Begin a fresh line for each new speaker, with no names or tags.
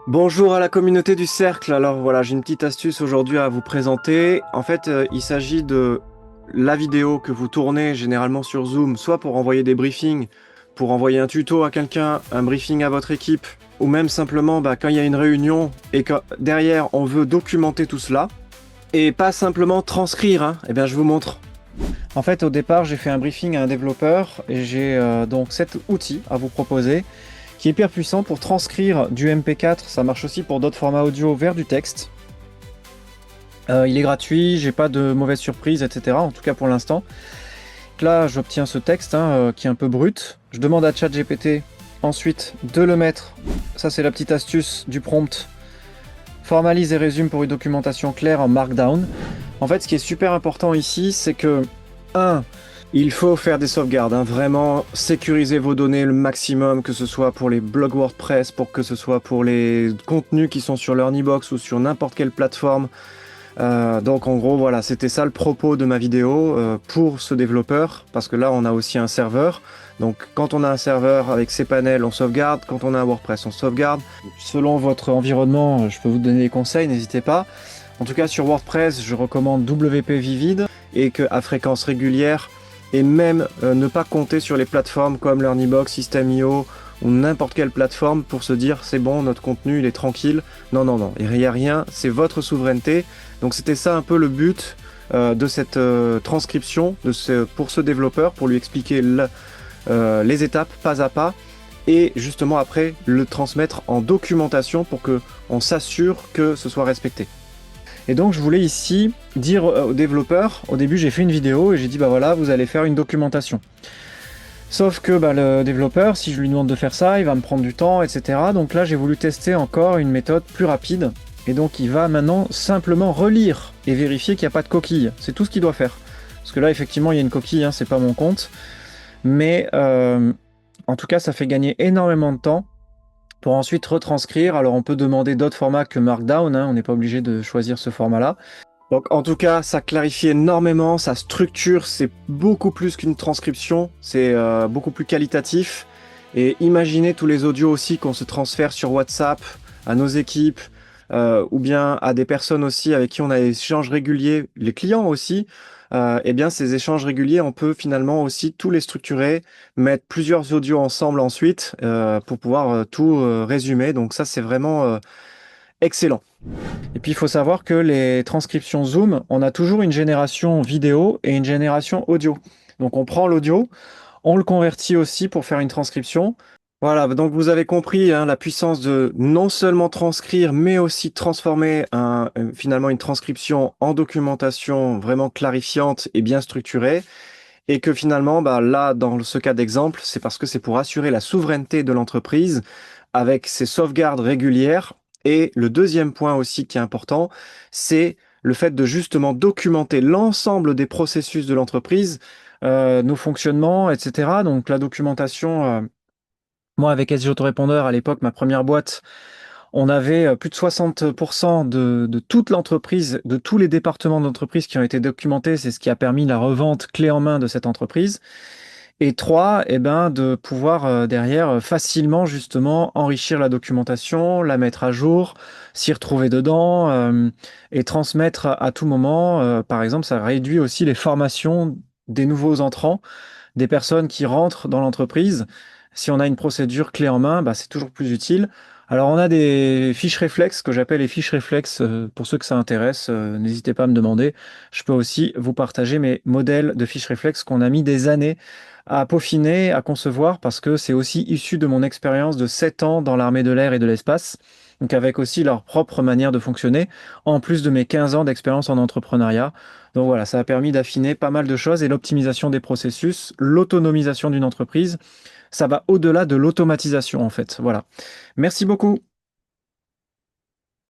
Bonjour à la communauté du cercle. Alors voilà, j'ai une petite astuce aujourd'hui à vous présenter. En fait, il s'agit de la vidéo que vous tournez généralement sur Zoom, soit pour envoyer des briefings, pour envoyer un tuto à quelqu'un, un briefing à votre équipe, ou même simplement quand il y a une réunion et que derrière on veut documenter tout cela, et pas simplement transcrire, hein. Eh bien, je vous montre. En fait, au départ, j'ai fait un briefing à un développeur et j'ai donc cet outil à vous proposer qui est hyper puissant pour transcrire du MP4. Ça marche aussi pour d'autres formats audio vers du texte. Il est gratuit, j'ai pas de mauvaise surprise, etc. En tout cas pour l'instant. Là, j'obtiens ce texte qui est un peu brut. Je demande à ChatGPT ensuite de le mettre. Ça, c'est la petite astuce du prompt. Formalise et résume pour une documentation claire en Markdown. En fait, ce qui est super important ici, c'est que 1. Il faut faire des sauvegardes, hein, vraiment sécuriser vos données le maximum, que ce soit pour les blogs WordPress, pour que ce soit pour les contenus qui sont sur Learnybox ou sur n'importe quelle plateforme. Donc en gros, voilà, c'était ça le propos de ma vidéo pour ce développeur, parce que là, on a aussi un serveur. Donc quand on a un serveur avec ses panels, on sauvegarde. Quand on a un WordPress, on sauvegarde. Selon votre environnement, je peux vous donner des conseils, n'hésitez pas. En tout cas, sur WordPress, je recommande WP Vivid et qu'à fréquence régulière, et même ne pas compter sur les plateformes comme Learnybox, System.io ou n'importe quelle plateforme pour se dire c'est bon, notre contenu il est tranquille. Non, non, non, il n'y a rien, c'est votre souveraineté. Donc c'était ça un peu le but de cette transcription pour ce développeur, pour lui expliquer les étapes pas à pas et justement après le transmettre en documentation pour que on s'assure que ce soit respecté. Et donc je voulais ici dire aux développeurs, au début j'ai fait une vidéo et j'ai dit bah voilà, vous allez faire une documentation. Sauf que le développeur, si je lui demande de faire ça, il va me prendre du temps, etc. Donc là j'ai voulu tester encore une méthode plus rapide. Et donc il va maintenant simplement relire et vérifier qu'il n'y a pas de coquille. C'est tout ce qu'il doit faire. Parce que là effectivement il y a une coquille, hein, c'est pas mon compte. Mais en tout cas ça fait gagner énormément de temps pour ensuite retranscrire. Alors on peut demander d'autres formats que Markdown, hein, on n'est pas obligé de choisir ce format-là. Donc en tout cas, ça clarifie énormément, ça structure, c'est beaucoup plus qu'une transcription, c'est beaucoup plus qualitatif. Et imaginez tous les audios aussi qu'on se transfère sur WhatsApp à nos équipes, ou bien à des personnes aussi avec qui on a des échanges réguliers, les clients aussi. Eh bien, ces échanges réguliers, on peut finalement aussi tous les structurer, mettre plusieurs audios ensemble ensuite pour pouvoir tout résumer. Donc ça, c'est vraiment excellent. Et puis il faut savoir que les transcriptions Zoom, on a toujours une génération vidéo et une génération audio. Donc on prend l'audio, on le convertit aussi pour faire une transcription. Voilà, donc vous avez compris hein, la puissance de non seulement transcrire, mais aussi transformer finalement une transcription en documentation vraiment clarifiante et bien structurée. Et que finalement, là, dans ce cas d'exemple, c'est parce que c'est pour assurer la souveraineté de l'entreprise avec ses sauvegardes régulières. Et le deuxième point aussi qui est important, c'est le fait de justement documenter l'ensemble des processus de l'entreprise, nos fonctionnements, etc. Donc la documentation, moi avec SG Autorépondeur à l'époque, ma première boîte, on avait plus de 60% de toute l'entreprise, de tous les départements de l'entreprise qui ont été documentés. C'est ce qui a permis la revente clé en main de cette entreprise. Et 3, eh ben, de pouvoir derrière facilement justement enrichir la documentation, la mettre à jour, s'y retrouver dedans et transmettre à tout moment. Par exemple, ça réduit aussi les formations des nouveaux entrants, des personnes qui rentrent dans l'entreprise. Si on a une procédure clé en main, c'est toujours plus utile. Alors on a des fiches réflexes que j'appelle les fiches réflexes pour ceux que ça intéresse. N'hésitez pas à me demander. Je peux aussi vous partager mes modèles de fiches réflexes qu'on a mis des années à peaufiner, à concevoir, parce que c'est aussi issu de mon expérience de 7 ans dans l'armée de l'air et de l'espace, donc avec aussi leur propre manière de fonctionner, en plus de mes 15 ans d'expérience en entrepreneuriat. Donc voilà, ça a permis d'affiner pas mal de choses et l'optimisation des processus, l'autonomisation d'une entreprise, ça va au-delà de l'automatisation en fait. Voilà. Merci beaucoup.